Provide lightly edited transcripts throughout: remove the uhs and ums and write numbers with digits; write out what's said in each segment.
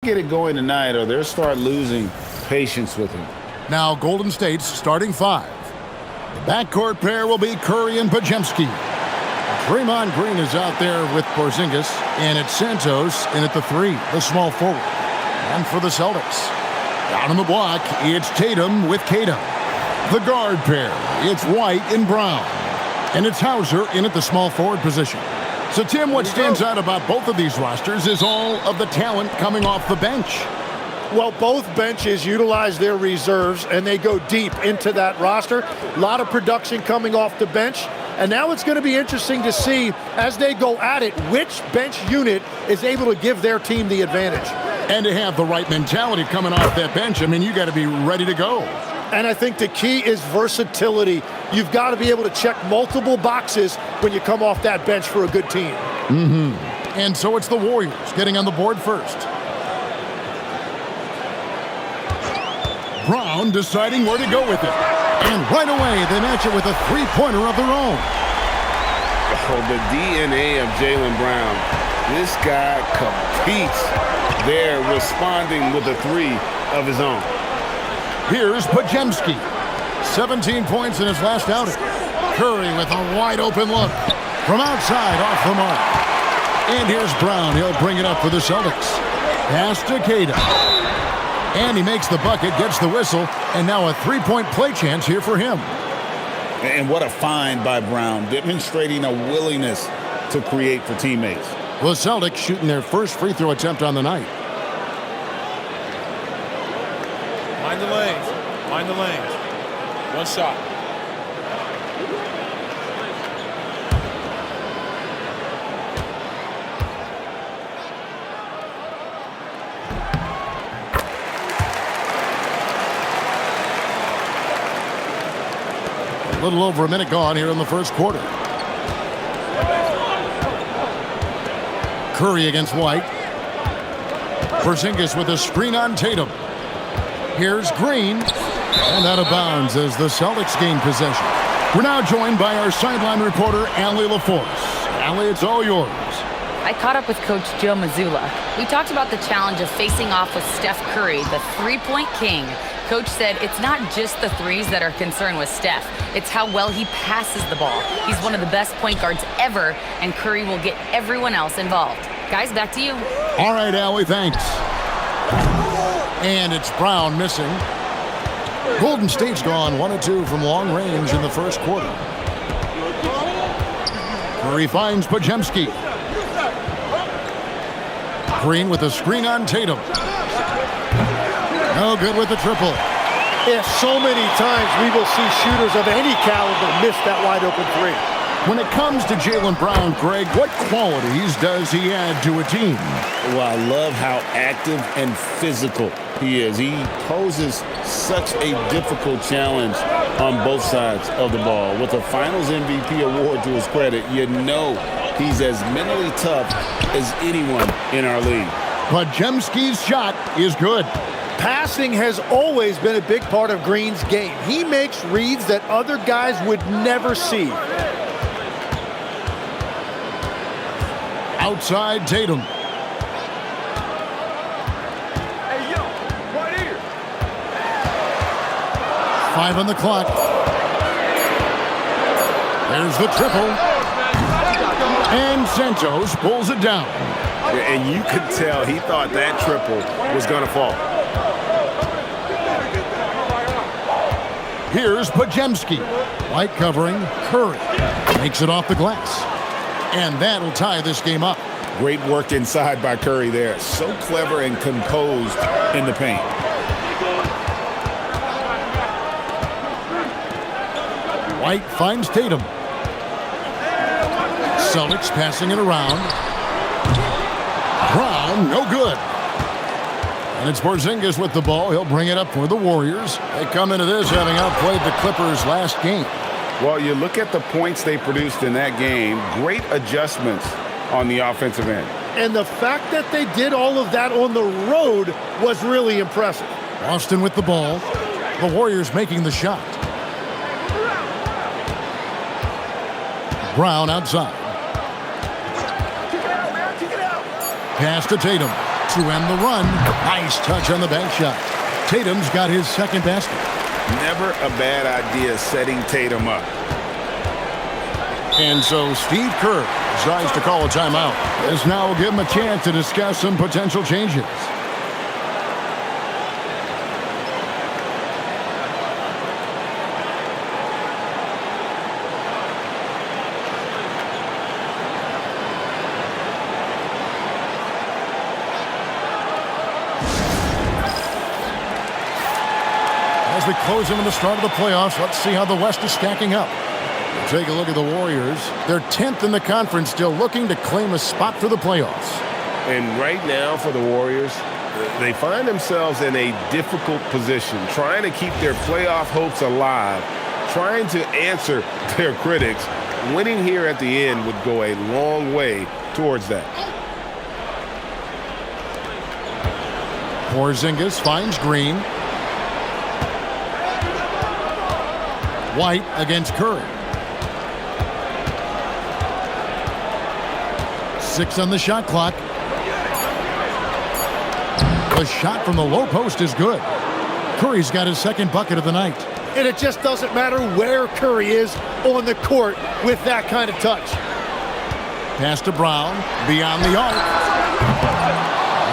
get it going tonight or they'll start losing patience with him. Now Golden State's starting five. The backcourt pair will be Curry and Podziemski. Draymond Green is out there with Porzingis, and it's Santos in at the three, the small forward. And for the Celtics, down on the block, it's Tatum with Kata. The guard pair, it's White and Brown. And it's Hauser in at the small forward position. So, Tim, what stands out about both of these rosters is all of the talent coming off the bench. Well, both benches utilize their reserves, and they go deep into that roster. A lot of production coming off the bench. And now it's going to be interesting to see, as they go at it, which bench unit is able to give their team the advantage. And to have the right mentality coming off that bench, I mean, you got to be ready to go. And I think the key is versatility. You've got to be able to check multiple boxes when you come off that bench for a good team. And so it's the Warriors getting on the board first. Brown deciding where to go with it. And right away, they match it with a three-pointer of their own. Oh, the DNA of Jaylen Brown. This guy competes there, responding with a three of his own. Here's Podziemski. 17 points in his last outing. Curry with a wide-open look. From outside, off the mark. And here's Brown. He'll bring it up for the Celtics. Pass to Kata. And he makes the bucket, gets the whistle, and now a three-point play chance here for him. And what a find by Brown, demonstrating a willingness to create for teammates. The Celtics shooting their first free throw attempt on the night. Mind the lanes. Mind the lanes. One shot. A little over a minute gone here in the first quarter. Curry against White. Porzingis with a screen on Tatum. Here's Green. And out of bounds as the Celtics gain possession. We're now joined by our sideline reporter, Allie LaForce. Allie, it's all yours. I caught up with Coach Joe Mazzulla. We talked about the challenge of facing off with Steph Curry, the three-point king. Coach said it's not just the threes that are concerned with Steph. It's how well he passes the ball. He's one of the best point guards ever, and Curry will get everyone else involved. Guys, back to you. All right, Allie, thanks. And it's Brown missing. Golden State's gone 1 of 2 from long range in the first quarter. Curry finds Podziemski. Green with a screen on Tatum. No good with the triple. Yeah, so many times we will see shooters of any caliber miss that wide open three. When it comes to Jaylen Brown, Greg, what qualities does he add to a team? Well, I love how active and physical he is. He poses such a difficult challenge on both sides of the ball. With a Finals MVP award to his credit, you know he's as mentally tough as anyone in our league. Podziemski's shot is good. Passing has always been a big part of Green's game. He makes reads that other guys would never see. Outside Tatum. Hey, yo, right here. 5 on the clock. There's the triple. And Santos pulls it down. And you could tell he thought that triple was going to fall. Here's Podziemski. White covering. Curry makes it off the glass. And that'll tie this game up. Great work inside by Curry there. So clever and composed in the paint. White finds Tatum. Celtics passing it around. Brown, no good. And it's Porzingis with the ball. He'll bring it up for the Warriors. They come into this having outplayed the Clippers last game. Well, you look at the points they produced in that game. Great adjustments on the offensive end. And the fact that they did all of that on the road was really impressive. Austin with the ball. The Warriors making the shot. Brown outside. Pass to Tatum. to end the run. Nice touch on the bank shot. Tatum's got his second basket. Never a bad idea setting Tatum up. And so Steve Kerr decides to call a timeout. This now will give him a chance to discuss some potential changes. As we close in on the start of the playoffs, let's see how the West is stacking up. Take a look at the Warriors. They're 10th in the conference, still looking to claim a spot for the playoffs. And right now for the Warriors, they find themselves in a difficult position, trying to keep their playoff hopes alive, trying to answer their critics. Winning here at the end would go a long way towards that. Porzingis finds Green. White against Curry. 6 on the shot clock. The shot from the low post is good. Curry's got his second bucket of the night. And it just doesn't matter where Curry is on the court with that kind of touch. Pass to Brown, beyond the arc.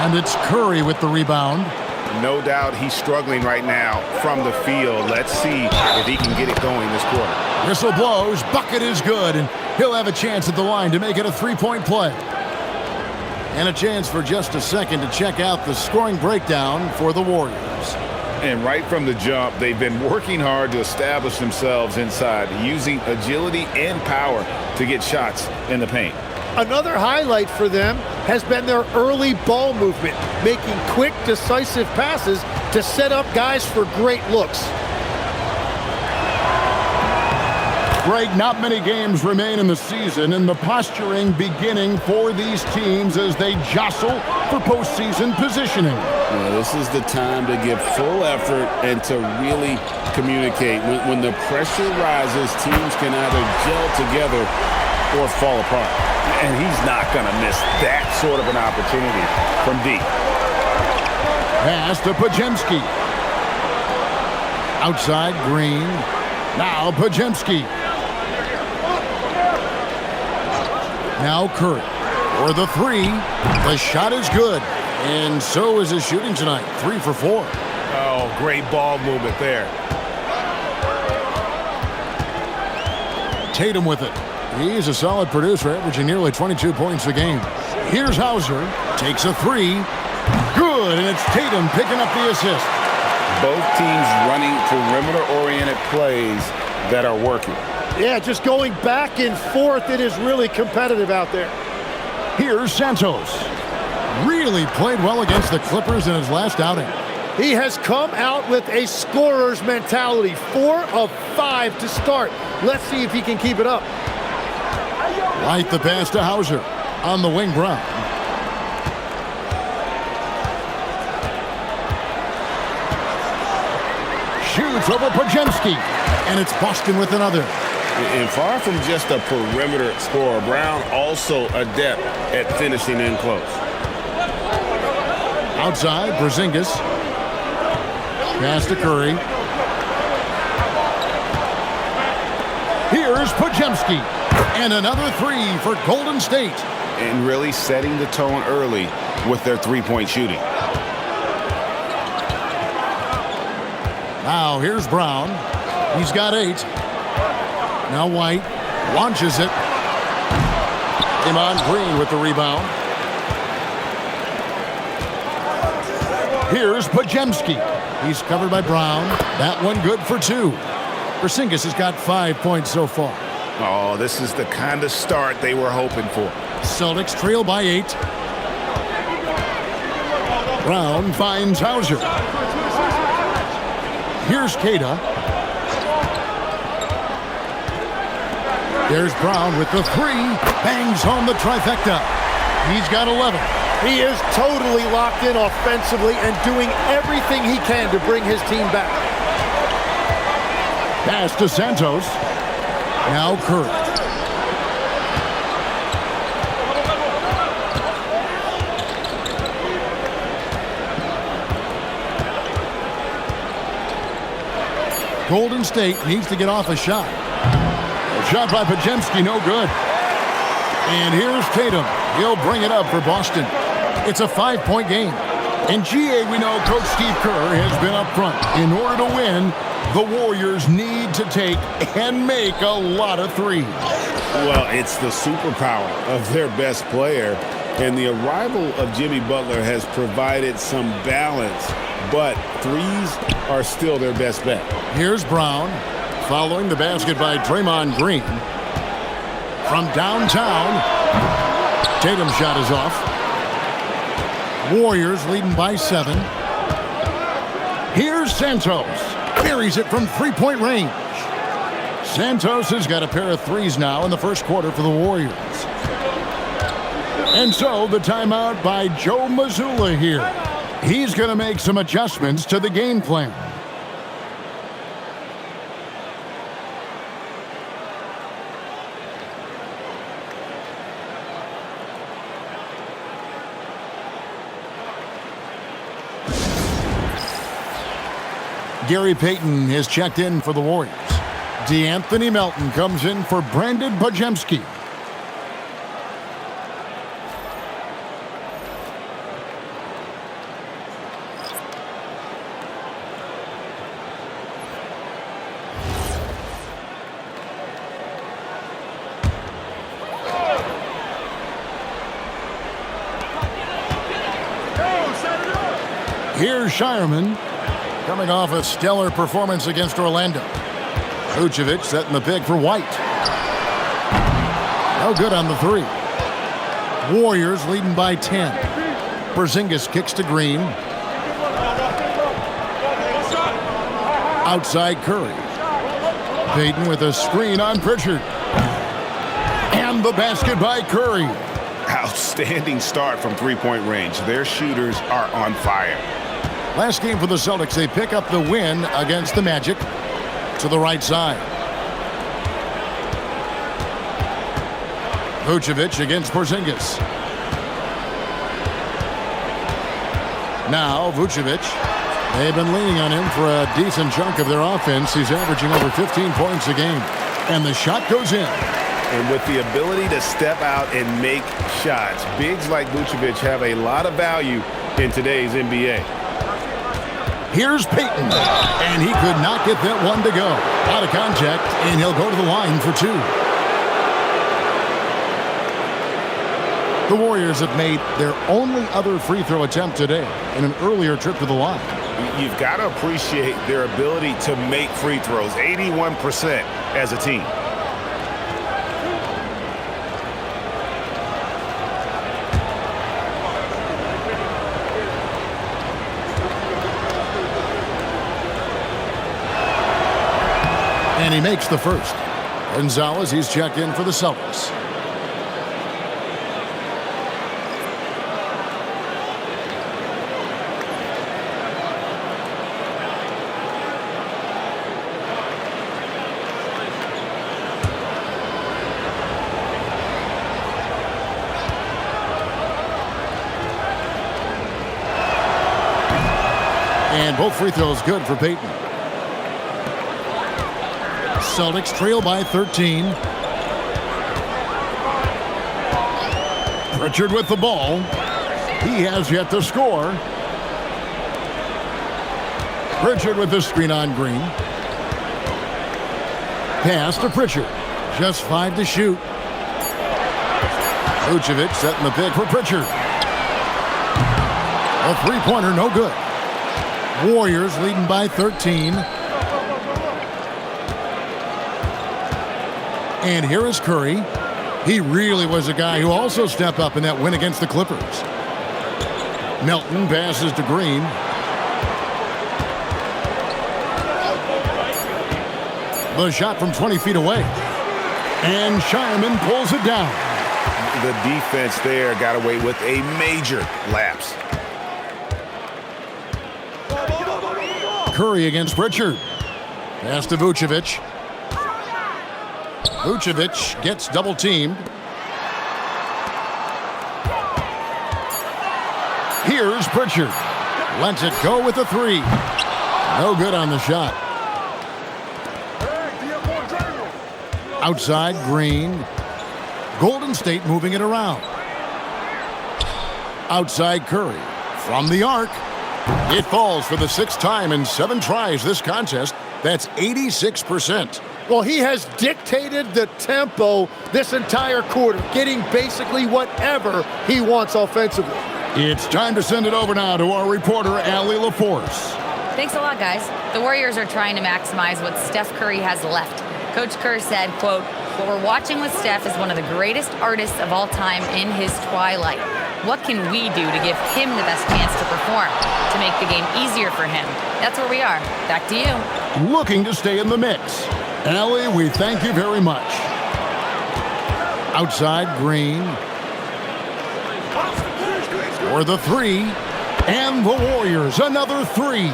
And it's Curry with the rebound. No doubt he's struggling right now from the field. Let's see if he can get it going this quarter. Whistle blows, bucket is good, and he'll have a chance at the line to make it a three-point play. And a chance for just a second to check out the scoring breakdown for the Warriors. And right from the jump, they've been working hard to establish themselves inside, using agility and power to get shots in the paint. Another highlight for them has been their early ball movement, making quick, decisive passes to set up guys for great looks. Greg, not many games remain in the season, and the posturing beginning for these teams as they jostle for postseason positioning. Well, this is the time to give full effort and to really communicate. When the pressure rises, teams can either gel together or fall apart. And he's not going to miss that sort of an opportunity from deep. Pass to Podziemski. Outside, Green. Now Podziemski. Now Curry for the three. The shot is good. And so is his shooting tonight. 3 for 4. Oh, great ball movement there. Tatum with it. He's a solid producer, averaging nearly 22 points a game. Here's Hauser. Takes a 3. Good, and it's Tatum picking up the assist. Both teams running perimeter-oriented plays that are working. Yeah, just going back and forth. It is really competitive out there. Here's Santos. Really played well against the Clippers in his last outing. He has come out with a scorer's mentality. 4 of 5 to start. Let's see if he can keep it up. White the pass to Hauser. On the wing, Brown. Shoots over Podziemski. And it's Boston with another. And far from just a perimeter scorer, Brown also adept at finishing in close. Outside, Porzingis. Pass to Curry. Here's Podziemski. And another 3 for Golden State. And really setting the tone early with their three-point shooting. Now here's Brown. He's got 8. Now White launches it. Draymond Green with the rebound. Here's Podziemski. He's covered by Brown. That one good for 2. Porzingis has got 5 points so far. Oh, this is the kind of start they were hoping for. Celtics trail by 8. Brown finds Hauser. Here's Kata. There's Brown with the 3. Bangs home the trifecta. He's got 11. He is totally locked in offensively and doing everything he can to bring his team back. Pass to Santos. Now Curry. Golden State needs to get off a shot. A shot by Podziemski, no good. And here's Tatum. He'll bring it up for Boston. It's a 5-point game. In GA, we know Coach Steve Kerr has been up front. In order to win, the Warriors need to take and make a lot of threes. Well, it's the superpower of their best player, and the arrival of Jimmy Butler has provided some balance, but threes are still their best bet. Here's Brown, following the basket by Draymond Green. From downtown, Tatum's shot is off. Warriors leading by 7. Here's Santos. Buries it from three-point range. Santos has got a pair of threes now in the first quarter for the Warriors. And so the timeout by Joe Mazzulla here. He's going to make some adjustments to the game plan. Gary Payton has checked in for the Warriors. DeAnthony Melton comes in for Brandon Podziemski. Here's Shireman, coming off a stellar performance against Orlando. Vucevic setting the pick for White. No good on the three. Warriors leading by 10. Porzingis kicks to Green. Outside Curry. Payton with a screen on Pritchard. And the basket by Curry. Outstanding start from three-point range. Their shooters are on fire. Last game for the Celtics, they pick up the win against the Magic. To the right side. Vucevic against Porzingis. Now Vucevic. They've been leaning on him for a decent chunk of their offense. He's averaging over 15 points a game. And the shot goes in. And with the ability to step out and make shots, bigs like Vucevic have a lot of value in today's NBA. Here's Payton, and he could not get that one to go. Out of contact, and he'll go to the line for 2. The Warriors have made their only other free throw attempt today in an earlier trip to the line. You've got to appreciate their ability to make free throws, 81% as a team. And he makes the first. Gonzalez, he's checked in for the Celtics. And both free throws good for Payton. Celtics trail by 13. Pritchard with the ball. He has yet to score. Pritchard with the screen on Green. Pass to Pritchard. Just 5 to shoot. Vucevic setting the pick for Pritchard. A three-pointer, no good. Warriors leading by 13. And here is Curry. He really was a guy who also stepped up in that win against the Clippers. Melton passes to Green. The shot from 20 feet away. And Shireman pulls it down. The defense there got away with a major lapse. Curry against Pritchard. Pass to Vucevic. Vucevic gets double-teamed. Here's Pritchard. Lets it go with a 3. No good on the shot. Outside, Green. Golden State moving it around. Outside, Curry. From the arc. It falls for the 6th time in 7 tries this contest. That's 86%. Well, he has dictated the tempo this entire quarter, getting basically whatever he wants offensively. It's time to send it over now to our reporter, Allie LaForce. Thanks a lot, guys. The Warriors are trying to maximize what Steph Curry has left. Coach Kerr said, quote, "What we're watching with Steph is one of the greatest artists of all time in his twilight. What can we do to give him the best chance to perform, to make the game easier for him?" That's where we are. Back to you. Looking to stay in the mix. Allie, we thank you very much. Outside, Green. For the 3. And the Warriors, another 3.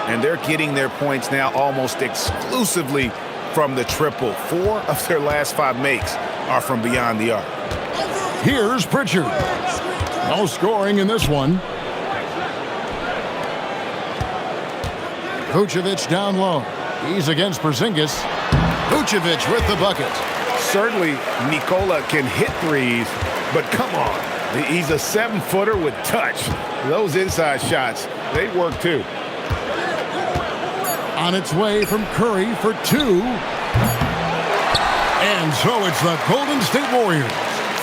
And they're getting their points now almost exclusively from the triple. 4 of their last 5 makes are from beyond the arc. Here's Pritchard. No scoring in this one. Vucevic down low. He's against Porzingis. Vucevic with the bucket. Certainly, Nikola can hit threes, but come on. He's a 7-footer with touch. Those inside shots, they work too. On its way from Curry for 2. And so it's the Golden State Warriors.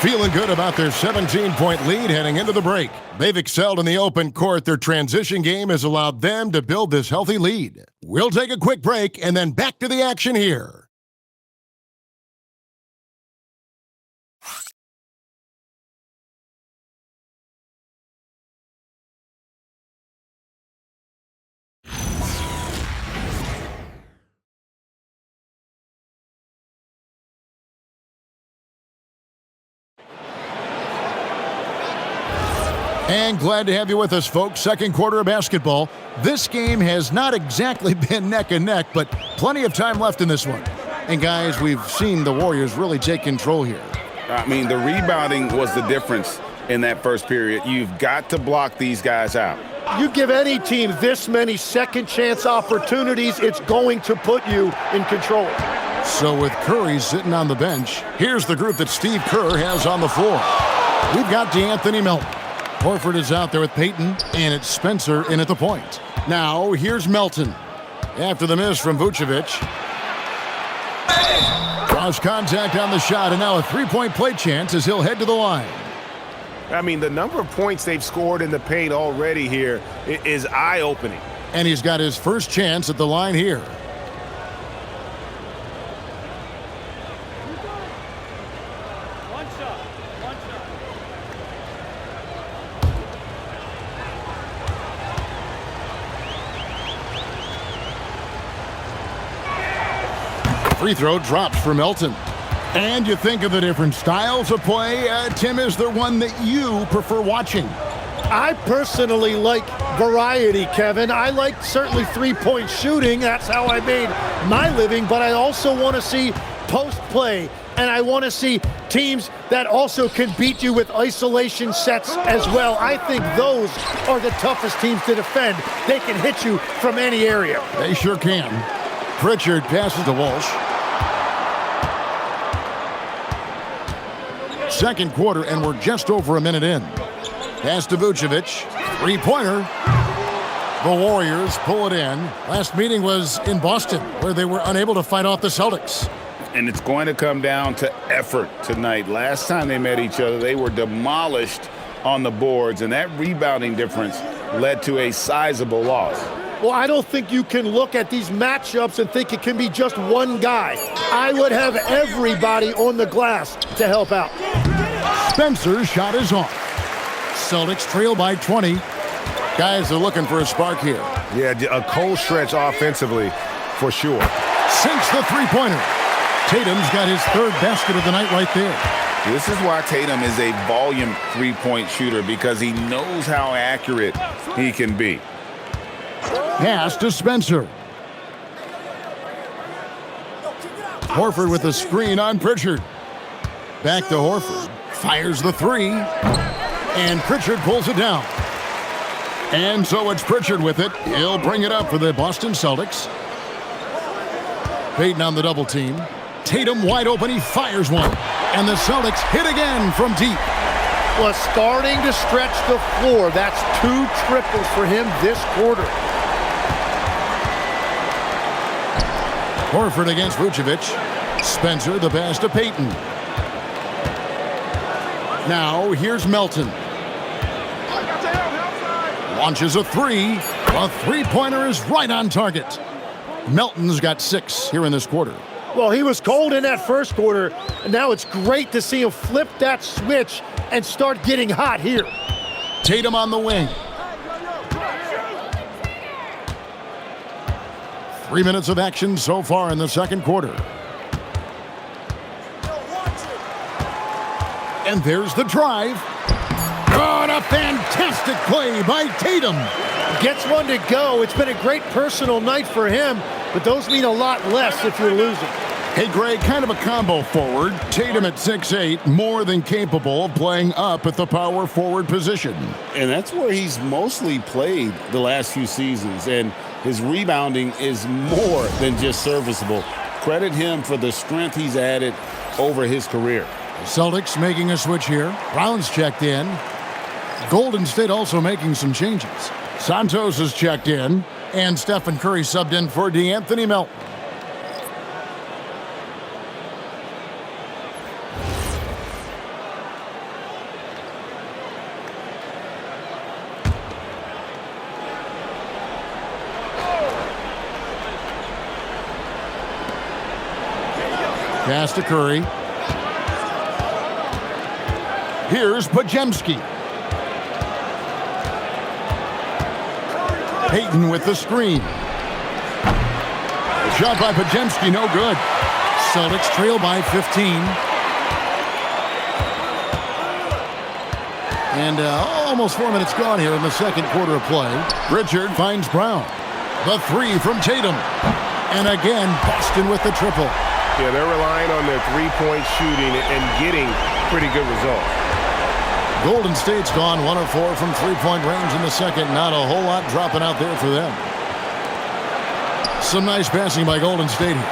Feeling good about their 17-point lead heading into the break. They've excelled in the open court. Their transition game has allowed them to build this healthy lead. We'll take a quick break and then back to the action here. And glad to have you with us, folks. Second quarter of basketball. This game has not exactly been neck and neck, but plenty of time left in this one. And guys, we've seen the Warriors really take control here. I mean, the rebounding was the difference in that first period. You've got to block these guys out. You give any team this many second chance opportunities, it's going to put you in control. So with Curry sitting on the bench, here's the group that Steve Kerr has on the floor. We've got DeAnthony Melton. Horford is out there with Payton, and it's Spencer in at the point. Now, here's Melton. After the miss from Vucevic. Cross contact on the shot, and now a three-point play chance as he'll head to the line. I mean, the number of points they've scored in the paint already here is eye-opening. And he's got his first chance at the line here. Free throw drops for Melton. And you think of the different styles of play. Tim, is there one that you prefer watching? I personally like variety, Kevin. I like certainly three-point shooting. That's how I made my living. But I also want to see post play. And I want to see teams that also can beat you with isolation sets as well. I think those are the toughest teams to defend. They can hit you from any area. They sure can. Pritchard passes to Walsh. Second quarter, and we're just over a minute in. Pass to Vucevic. Three-pointer. The Warriors pull it in. Last meeting was in Boston, where they were unable to fight off the Celtics. And it's going to come down to effort tonight. Last time they met each other, they were demolished on the boards, and that rebounding difference led to a sizable loss. Well, I don't think you can look at these matchups and think it can be just one guy. I would have everybody on the glass to help out. Spencer's shot is off. Celtics trail by 20. Guys are looking for a spark here. Yeah, a cold stretch offensively for sure. Sinks the three-pointer. Tatum's got his third basket of the night right there. This is why Tatum is a volume three-point shooter, because he knows how accurate he can be. Pass to Spencer. Horford with a screen on Pritchard. Back to Horford. Fires the three. And Pritchard pulls it down. And so it's Pritchard with it. He'll bring it up for the Boston Celtics. Payton on the double team. Tatum wide open. He fires one. And the Celtics hit again from deep. Well, starting to stretch the floor. That's 2 triples for him this quarter. Horford against Vucevic. Spencer, the pass to Payton. Now, here's Melton. Launches a 3. A three-pointer is right on target. Melton's got 6 here in this quarter. Well, he was cold in that first quarter, and now it's great to see him flip that switch and start getting hot here. Tatum on the wing. 3 minutes of action so far in the second quarter. And there's the drive. Oh, and a fantastic play by Tatum. Gets one to go. It's been a great personal night for him, but those mean a lot less if you're losing. Hey, Greg, kind of a combo forward. Tatum at 6'8", more than capable of playing up at the power forward position. And that's where he's mostly played the last few seasons. And his rebounding is more than just serviceable. Credit him for the strength he's added over his career. Celtics making a switch here. Brown's checked in. Golden State also making some changes. Santos is checked in. And Stephen Curry subbed in for DeAnthony Melton. Pass to Curry. Here's Podziemski. Payton with the screen. Shot by Podziemski, no good. Celtics trail by 15. And almost 4 minutes gone here in the second quarter of play. Richard finds Brown. The 3 from Tatum. And again, Boston with the triple. Yeah, they're relying on their three-point shooting and getting pretty good results. Golden State's gone 1 of 4 from three-point range in the second. Not a whole lot dropping out there for them. Some nice passing by Golden State here.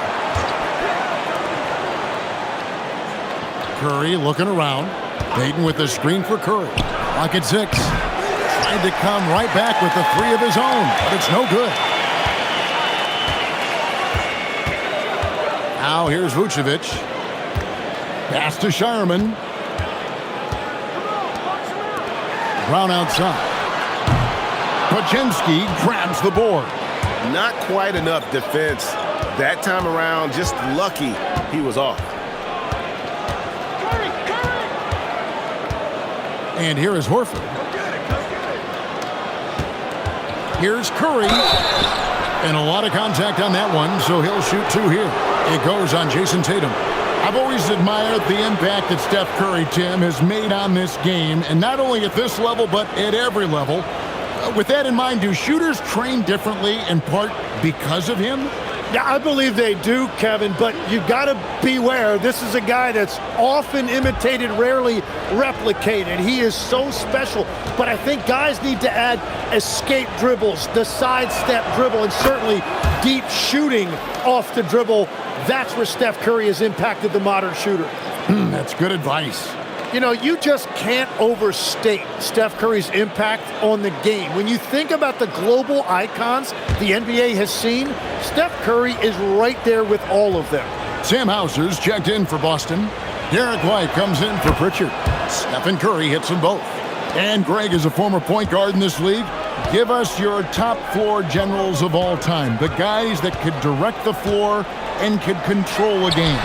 Curry looking around. Payton with the screen for Curry. Clock at 6. Tried to come right back with the 3 of his own, but it's no good. Now here's Vucevic. Pass to Shireman. Brown outside. Podziemski grabs the board. Not quite enough defense that time around. Just lucky he was off. And here is Horford. Here's Curry. And a lot of contact on that one, so he'll shoot 2 here. It goes on Jason Tatum. I've always admired the impact that Steph Curry, Tim, has made on this game, and not only at this level, but at every level. With that in mind, do shooters train differently in part because of him? Yeah, I believe they do, Kevin, but you got to beware. This is a guy that's often imitated, rarely replicated. He is so special, but I think guys need to add escape dribbles, the sidestep dribble, and certainly deep shooting off the dribble. That's where Steph Curry has impacted the modern shooter. That's good advice. You know, you just can't overstate Steph Curry's impact on the game. When you think about the global icons the NBA has seen, Steph Curry is right there with all of them. Sam Hauser's checked in for Boston. Derek White comes in for Pritchard. Stephen Curry hits them both. And Greg is a former point guard in this league. Give us your top floor generals of all time. The guys that could direct the floor and could control a game.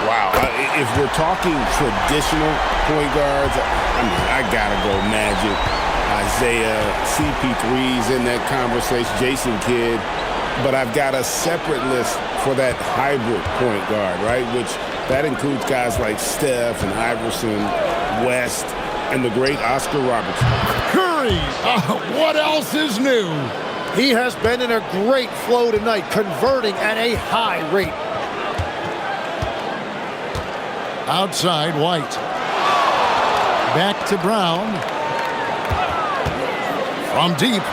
Wow. If we're talking traditional point guards, I got to go Magic, Isaiah, CP3's in that conversation, Jason Kidd. But I've got a separate list for that hybrid point guard, right? Which that includes guys like Steph and Iverson, West, and the great Oscar Robertson. Curry, what else is new? He has been in a great flow tonight, converting at a high rate. Outside, White. Back to Brown. From deep.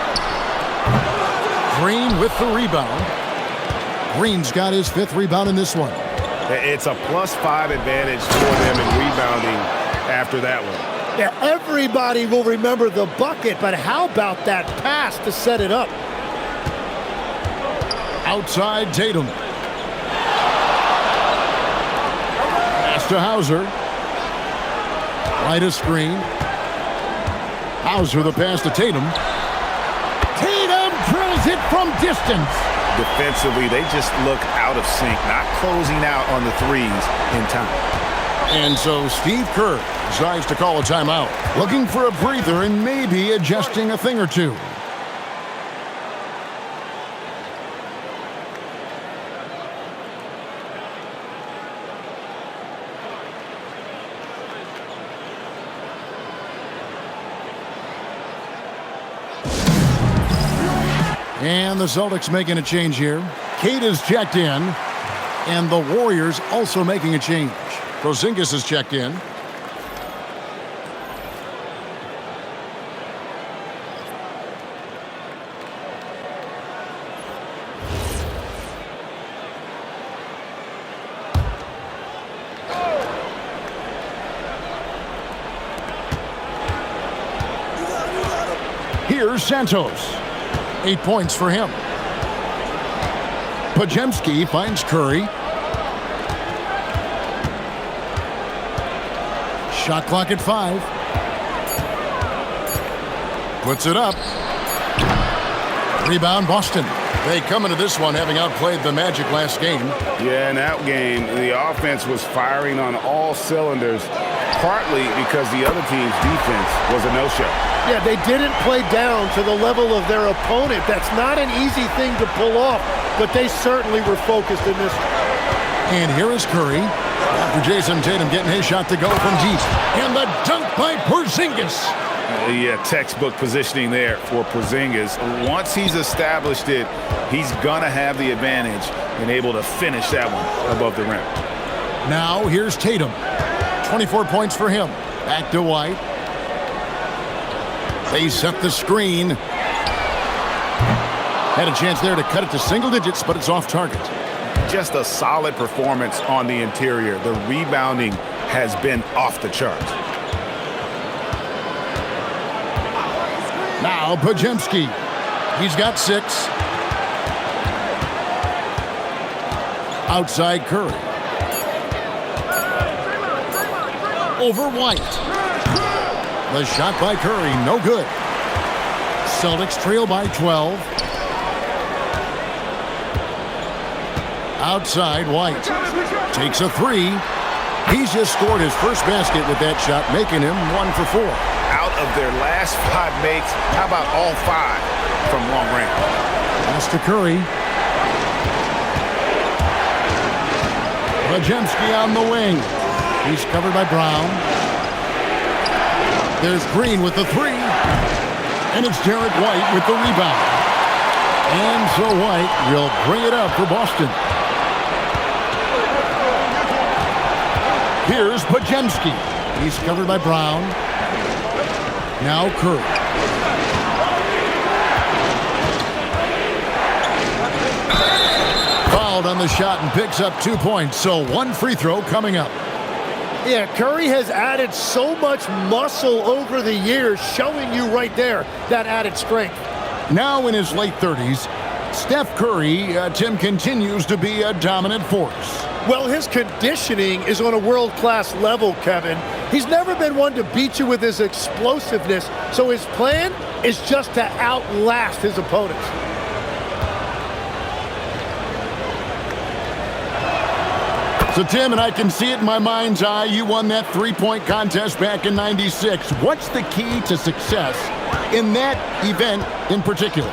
Green with the rebound. Green's got his 5th rebound in this one. It's a +5 advantage for them in rebounding after that one. Yeah, everybody will remember the bucket, but how about that pass to set it up? Outside Tatum. Pass to Hauser. Right a screen. Hauser the pass to Tatum. Tatum drills it from distance. Defensively, they just look out of sync, not closing out on the threes in time. And so Steve Kerr decides to call a timeout, looking for a breather and maybe adjusting a thing or two. And the Celtics making a change here. Kate is checked in, and the Warriors also making a change. Porzingis is checked in. Here's Santos. 8 points for him. Podziemski finds Curry. Shot clock at 5. Puts it up. Rebound Boston. They come into this one having outplayed the Magic last game. Yeah, in that game, the offense was firing on all cylinders, partly because the other team's defense was a no-show. Yeah, they didn't play down to the level of their opponent. That's not an easy thing to pull off, but they certainly were focused in this. And here is Curry. After Jason Tatum getting his shot to go from deep. And the dunk by Porzingis. Yeah, textbook positioning there for Porzingis. Once he's established it, he's going to have the advantage and able to finish that one above the rim. Now here's Tatum. 24 points for him. Back to White. They set the screen. Had a chance there to cut it to single digits, but it's off target. Just a solid performance on the interior. The rebounding has been off the charts. Now Podziemski. He's got 6. Outside Curry. Over White. The shot by Curry, no good. Celtics trail by 12. Outside White. Takes a 3. He's just scored his first basket with that shot, making him 1 for 4. Out of their last 5 makes, how about all 5 from long range? Pass to Curry. Podziemski on the wing. He's covered by Brown. There's Green with the 3. And it's Derek White with the rebound. And so White will bring it up for Boston. Here's Podziemski. He's covered by Brown. Now Curry. Fouled on the shot and picks up 2 points. So 1 free throw coming up. Yeah, Curry has added so much muscle over the years, showing you right there that added strength. Now in his late 30s, Steph Curry, Tim, continues to be a dominant force. Well, his conditioning is on a world-class level, Kevin. He's never been one to beat you with his explosiveness, so his plan is just to outlast his opponents. So, Tim, and I can see it in my mind's eye, you won that 3-point contest back in '96. What's the key to success in that event in particular?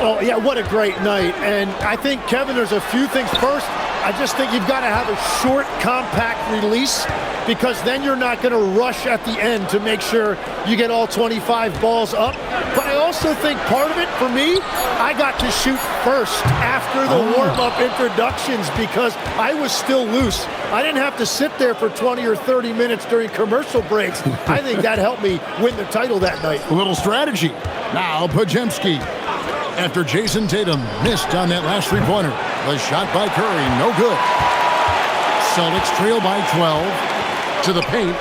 Oh, yeah, what a great night. And I think, Kevin, there's a few things. First, I just think you've got to have a short, compact release, because then you're not going to rush at the end to make sure you get all 25 balls up. But I also think part of it, for me, I got to shoot first after the warm-up introductions because I was still loose. I didn't have to sit there for 20 or 30 minutes during commercial breaks. I think that helped me win the title that night. A little strategy. Now Podziemski. After Jason Tatum missed on that last 3-pointer. The shot by Curry, no good. Celtics trail by 12 to the paint.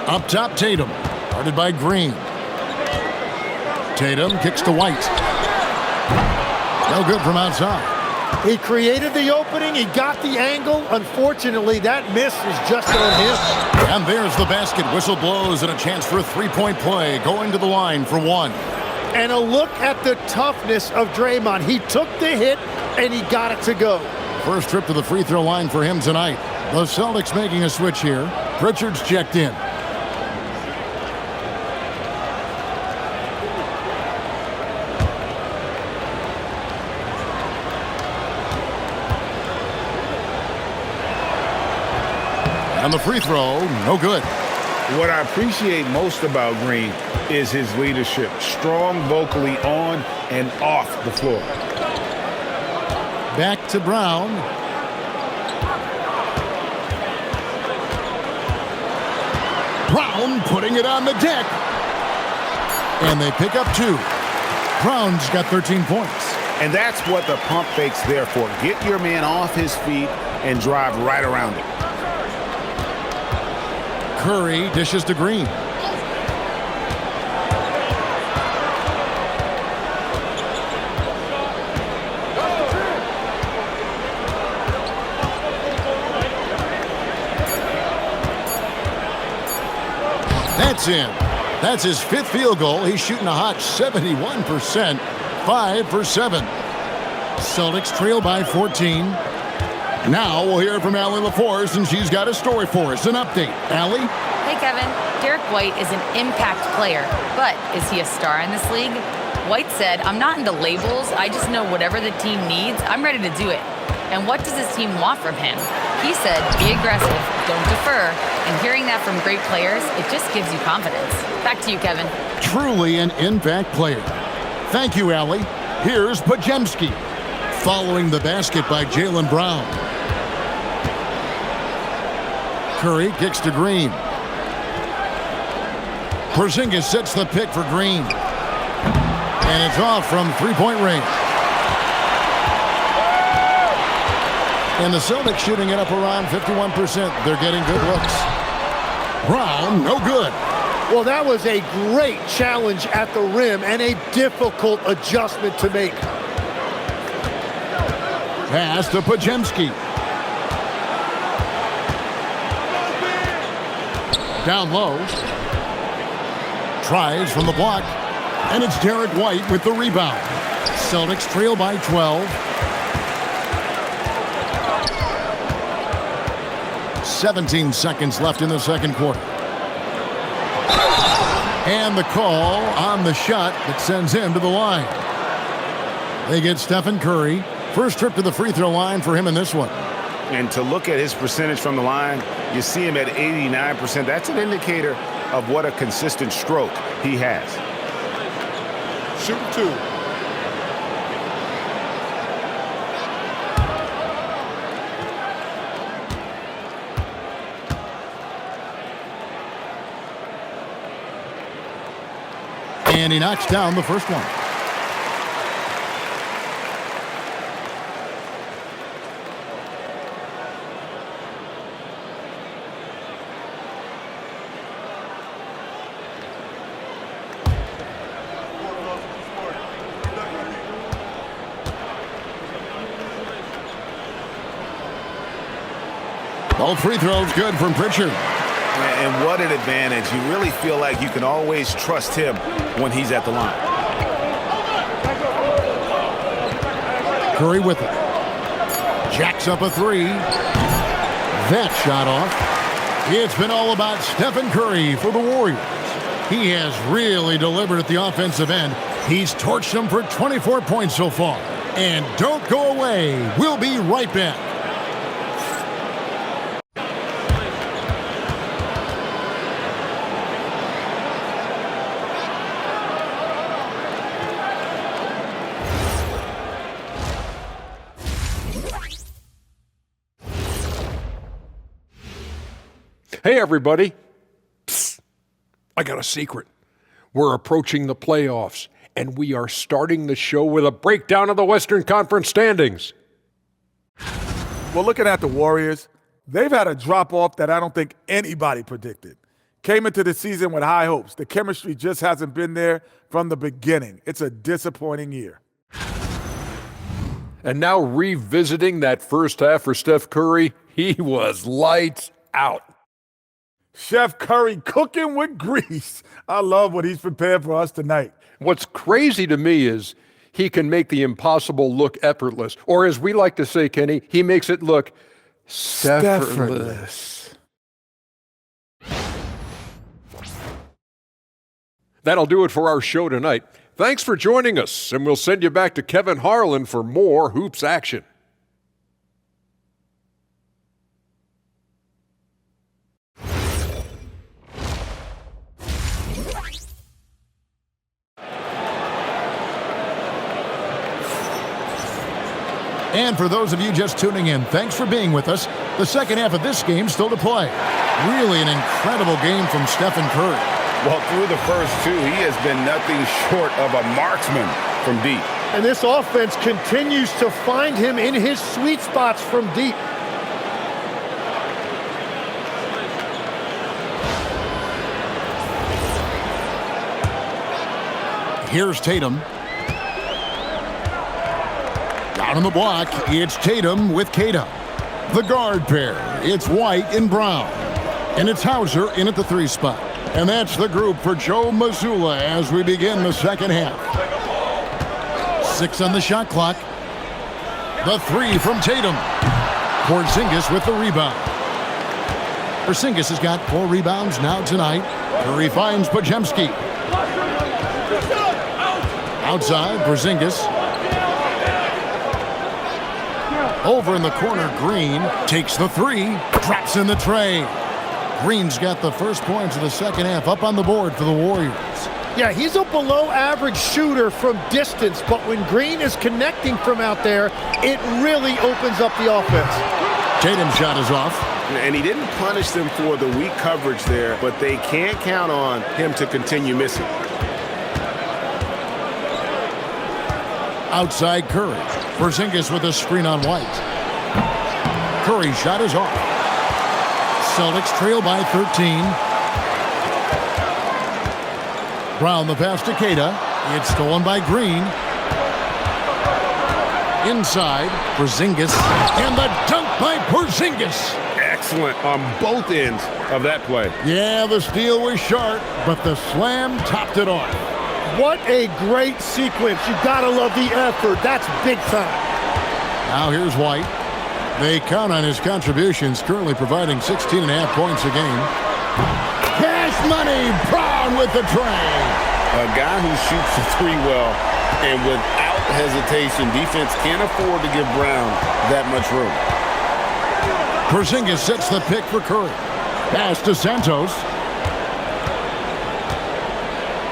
Up top, Tatum. Guarded by Green. Tatum kicks to White. No good from outside. He created the opening. He got the angle. Unfortunately, that miss is just on him. And there's the basket. Whistle blows and a chance for a three-point play. Going to the line for one. And a look at the toughness of Draymond. He took the hit, and he got it to go. First trip to the free throw line for him tonight. The Celtics making a switch here. Pritchard's checked in. And the free throw, no good. What I appreciate most about Green is his leadership. Strong vocally on and off the floor. Back to Brown. Brown putting it on the deck. And they pick up two. Brown's got 13 points. And that's what the pump fake's there for. Get your man off his feet and drive right around it. Curry dishes to Green. That's in. That's his fifth field goal. He's shooting a hot 71%. 5 for 7. Celtics trail by 14. Now we'll hear from Allie LaForce, and she's got a story for us. An update. Allie? Hey, Kevin. Derek White is an impact player, but is he a star in this league? White said, "I'm not into labels. I just know whatever the team needs, I'm ready to do it." And what does his team want from him? He said, "Be aggressive, don't defer." And hearing that from great players, it just gives you confidence. Back to you, Kevin. Truly an impact player. Thank you, Allie. Here's Pajemski. Following the basket by Jaylen Brown. Curry kicks to Green. Porzingis sets the pick for Green. And it's off from three-point range. And the Celtics shooting it up around 51%. They're getting good looks. Brown, no good. Well, that was a great challenge at the rim and a difficult adjustment to make. Pass to Pajemski. Down low. Tries from the block. And it's Derek White with the rebound. Celtics trail by 12. 17 seconds left in the second quarter. And the call on the shot that sends him to the line. They get Stephen Curry. First trip to the free throw line for him in this one. And to look at his percentage from the line, you see him at 89%. That's an indicator of what a consistent stroke he has. Shoot two. And he knocks down the first one. All free throws good from Pritchard. And what an advantage. You really feel like you can always trust him when he's at the line. Curry with it. Jacks up a three. That shot off. It's been all about Stephen Curry for the Warriors. He has really delivered at the offensive end. He's torched them for 24 points so far. And don't go away. We'll be right back. Hey, everybody. Psst. I got a secret. We're approaching the playoffs, and we are starting the show with a breakdown of the Western Conference standings. Well, looking at the Warriors, they've had a drop-off that I don't think anybody predicted. Came into the season with high hopes. The chemistry just hasn't been there from the beginning. It's a disappointing year. And now revisiting that first half for Steph Curry, he was lights out. Chef Curry cooking with grease. I love what he's prepared for us tonight. What's crazy to me is he can make the impossible look effortless. Or as we like to say, Kenny, he makes it look Steph-erless. That'll do it for our show tonight. Thanks for joining us, and we'll send you back to Kevin Harlan for more Hoops action. And for those of you just tuning in, thanks for being with us. The second half of this game still to play. Really an incredible game from Stephen Curry. Well, through the first two, he has been nothing short of a marksman from deep. And this offense continues to find him in his sweet spots from deep. Here's Tatum. Down on the block, it's Tatum with Kata. The guard pair, it's White and Brown. And it's Hauser in at the 3 spot. And that's the group for Joe Mazzulla as we begin the second half. 6 on the shot clock. The 3 from Tatum. Porzingis with the rebound. Porzingis has got 4 rebounds now tonight. Curry finds Podziemski. Outside, Porzingis. Over in the corner, Green takes the 3, drops in the tray. Green's got the first points of the second half up on the board for the Warriors. Yeah, he's a below-average shooter from distance, but when Green is connecting from out there, it really opens up the offense. Tatum's shot is off. And he didn't punish them for the weak coverage there, but they can't count on him to continue missing. Outside Curry. Porzingis with a screen on White. Curry's shot is off. Celtics trail by 13. Brown the pass to Kata. It's stolen by Green. Inside, Porzingis. And the dunk by Porzingis. Excellent on both ends of that play. Yeah, the steal was sharp, but the slam topped it off. What a great sequence. You gotta love the effort. That's big time. Now here's White. They count on his contributions, currently providing 16.5 points a game. Cash money, Brown with the tray. A guy who shoots the 3 well, and without hesitation, defense can't afford to give Brown that much room. Porzingis sets the pick for Curry. Pass to Santos.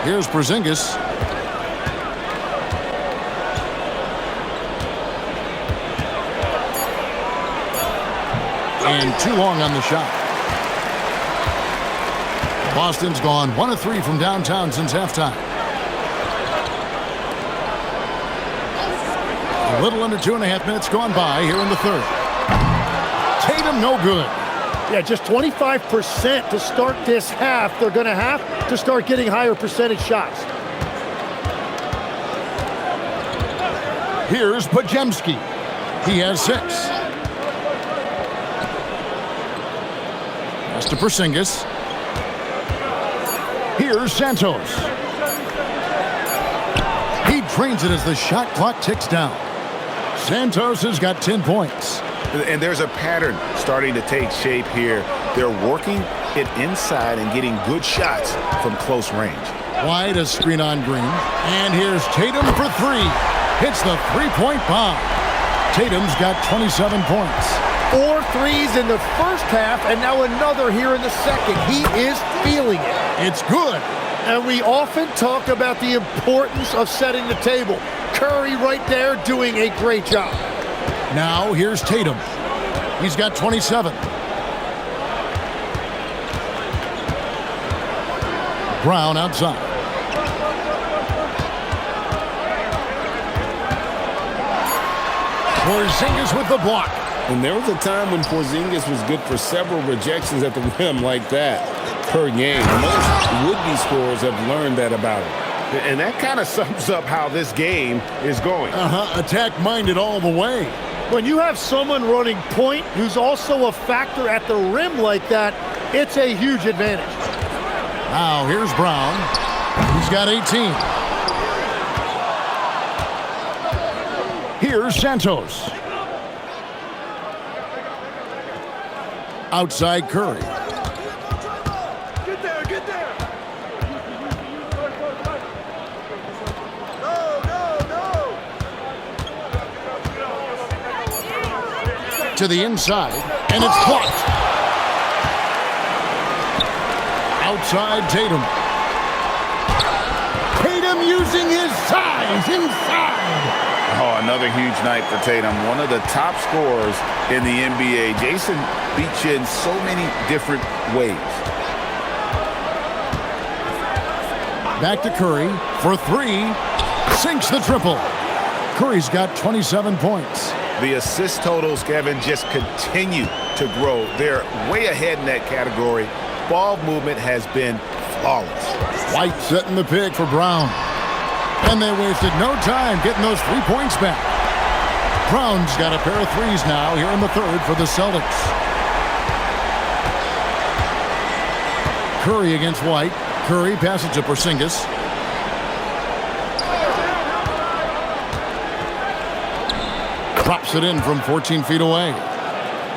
Here's Porzingis. And too long on the shot. Boston's gone 1 of 3 from downtown since halftime. A little under 2.5 minutes gone by here in the third. Tatum no good. Yeah, just 25% to start this half. They're going to have to start getting higher percentage shots. Here's Podziemski. He has 6. Pass to Porzingis. Here's Santos. He drains it as the shot clock ticks down. Santos has got 10 points. And there's a pattern starting to take shape here. They're working it inside and getting good shots from close range. Wide, a screen on Green. And here's Tatum for 3. Hits the 3-point bomb. Tatum's got 27 points. 4 threes in the first half, and now another here in the second. He is feeling it. It's good. And we often talk about the importance of setting the table. Curry right there doing a great job. Now here's Tatum. He's got 27. Brown outside. Porzingis with the block. And there was a time when Porzingis was good for several rejections at the rim like that per game. Most would-be scorers have learned that about him. And that kind of sums up how this game is going. Attack-minded all the way. When you have someone running point who's also a factor at the rim like that, it's a huge advantage. Now, here's Brown. He's got 18. Here's Santos. Outside Curry. Get there, get there. No. To the inside, and it's blocked. Outside Tatum. Tatum using his size inside. Oh, another huge night for Tatum. One of the top scorers in the NBA. Jason beats you in so many different ways. Back to Curry for three. Sinks the triple. Curry's got 27 points. The assist totals, Kevin, just continue to grow. They're way ahead in that category. Ball movement has been flawless. White setting the pick for Brown. And they wasted no time getting those 3 points back. Brown's got a pair of threes now here in the third for the Celtics. Curry against White. Curry passes to Porzingis. Drops it in from 14 feet away.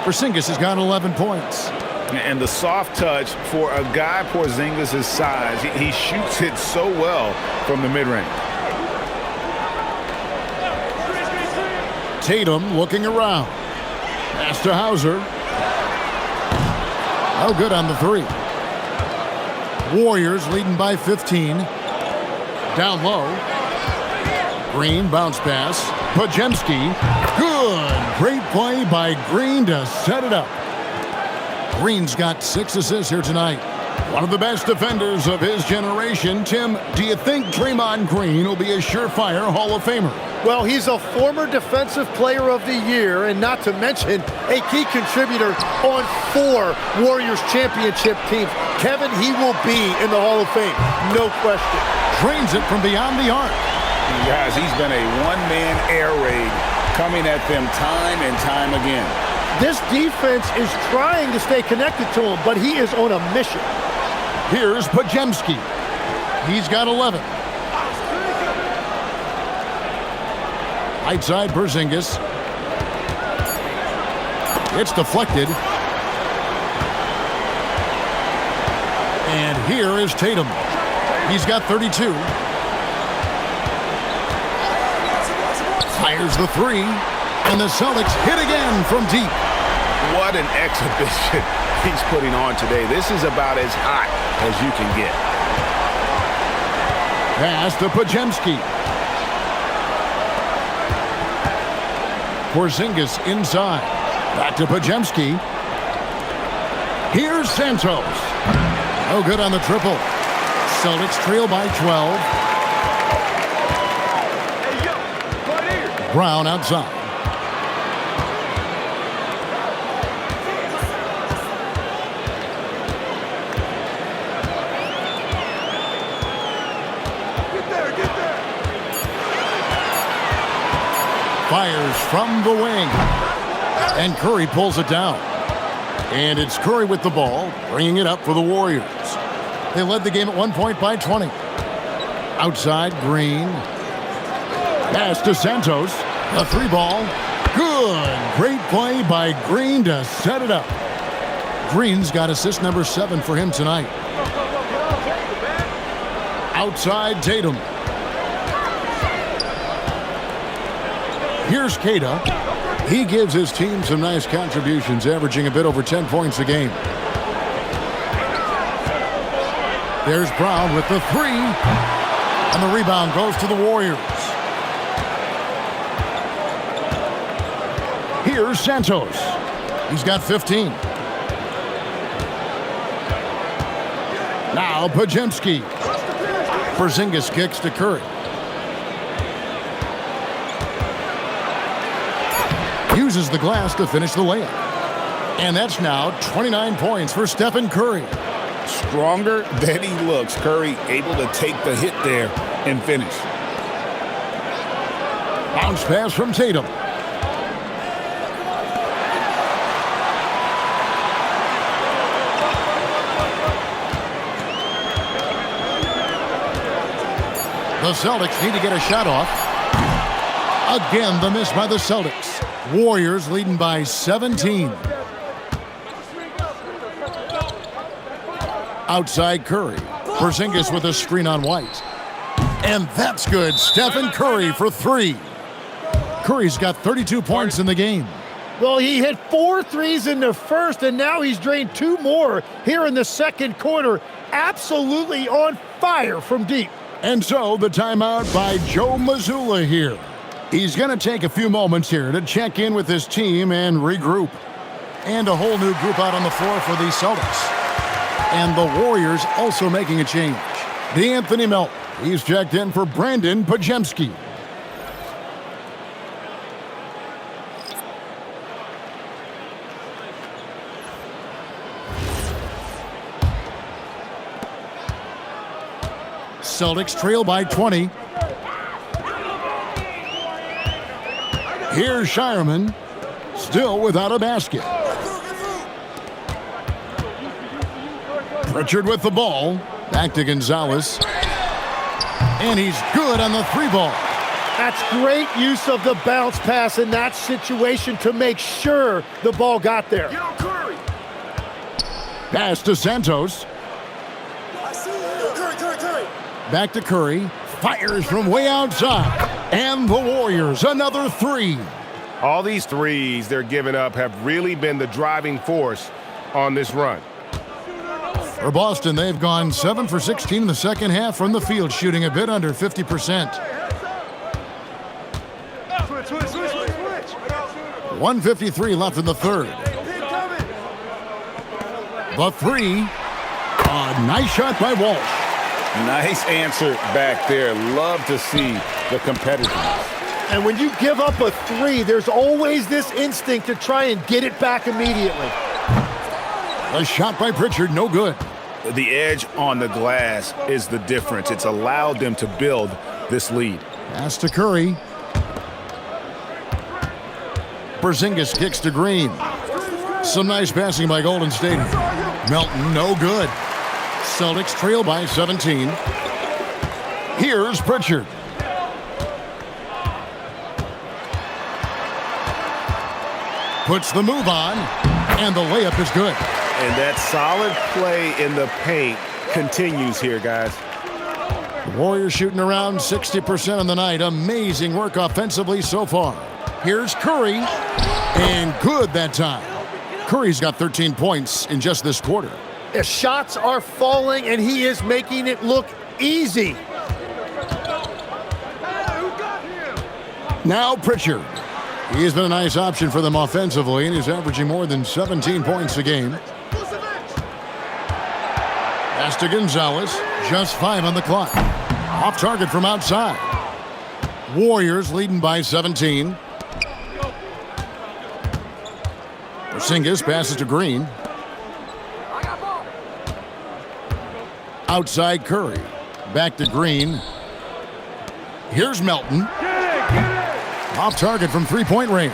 Porzingis has got 11 points. And the soft touch for a guy Porzingis' size. He shoots it so well from the mid-range. Tatum looking around. Pass to Hauser. No good on the three. Warriors leading by 15. Down low. Green bounce pass. Podziemski. Good. Great play by Green to set it up. Green's got 6 assists here tonight. One of the best defenders of his generation. Tim, do you think Draymond Green will be a surefire Hall of Famer? Well, he's a former Defensive Player of the Year, and not to mention a key contributor on 4 Warriors championship teams. Kevin, he will be in the Hall of Fame, no question. Drains it from beyond the arc. Guys, he's been a one-man air raid coming at them time and time again. This defense is trying to stay connected to him, but he is on a mission. Here's Podziemski. He's got 11. Outside Porzingis. It's deflected. And here is Tatum. He's got 32. Fires the three. And the Celtics hit again from deep. What an exhibition he's putting on today. This is about as hot as you can get. Pass to Podziemski. Porzingis inside. Back to Podziemski. Here's Santos. No good on the triple. Celtics trail by 12. Hey, yo, right here. Brown outside. Fires from the wing. And Curry pulls it down. And it's Curry with the ball, bringing it up for the Warriors. They led the game at 1 point by 20. Outside, Green. Pass to Santos. A 3-ball. Good. Great play by Green to set it up. Green's got assist number 7 for him tonight. Outside, Tatum. Here's Kata. He gives his team some nice contributions, averaging a bit over 10 points a game. There's Brown with the 3. And the rebound goes to the Warriors. Here's Santos. He's got 15. Now Podziemski. Porzingis kicks to Curry. Uses the glass to finish the layup. And that's now 29 points for Stephen Curry. Stronger than he looks. Curry able to take the hit there and finish. Bounce pass from Tatum. The Celtics need to get a shot off. Again, the miss by the Celtics. Warriors leading by 17. Outside Curry. Porzingis with a screen on White. And that's good. Stephen Curry for three. Curry's got 32 points in the game. Well, he hit 4 threes in the first, and now he's drained 2 more here in the second quarter. Absolutely on fire from deep. And so the timeout by Joe Mazzulla here. He's going to take a few moments here to check in with his team and regroup. And a whole new group out on the floor for the Celtics. And the Warriors also making a change. DeAnthony Melton. He's checked in for Brandon Pajemski. Celtics trail by 20. Here's Shireman, still without a basket. Pritchard with the ball. Back to Gonzalez. And he's good on the 3-ball. That's great use of the bounce pass in that situation to make sure the ball got there. Pass to Santos. Back to Curry. Fires from way outside. And the Warriors, another 3. All these threes they're giving up have really been the driving force on this run. For Boston, they've gone 7 for 16 in the second half from the field, shooting a bit under 50%. 1:53 left in the third. The 3. A nice shot by Walsh. Nice answer back there. Love to see the competitiveness. And when you give up a 3, there's always this instinct to try and get it back immediately. A shot by Pritchard, no good. The edge on the glass is the difference. It's allowed them to build this lead. Pass to Curry. Porzingis kicks to Green. Some nice passing by Golden State. Melton, no good. Celtics trail by 17. Here's Pritchard. Puts the move on, and the layup is good. And that solid play in the paint continues here, guys. The Warriors shooting around 60% on the night. Amazing work offensively so far. Here's Curry, and good that time. Curry's got 13 points in just this quarter. The shots are falling, and he is making it look easy. Now Pritchard. He's been a nice option for them offensively, and he's averaging more than 17 points a game. Pass to Gonzalez. Just 5 on the clock. Off target from outside. Warriors leading by 17. Porzingis passes to Green. Outside Curry. Back to Green. Here's Melton. Off target from 3-point range.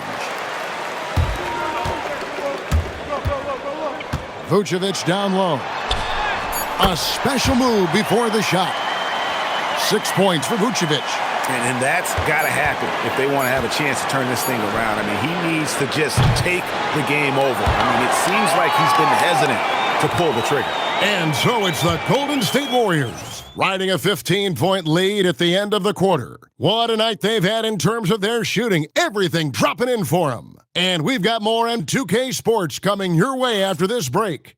Vucevic down low. A special move before the shot. 6 points for Vucevic. And that's got to happen if they want to have a chance to turn this thing around. I mean, he needs to just take the game over. I mean, it seems like he's been hesitant to pull the trigger. And so it's the Golden State Warriors riding a 15-point lead at the end of the quarter. What a night they've had in terms of their shooting. Everything dropping in for them. And we've got more M2K Sports coming your way after this break.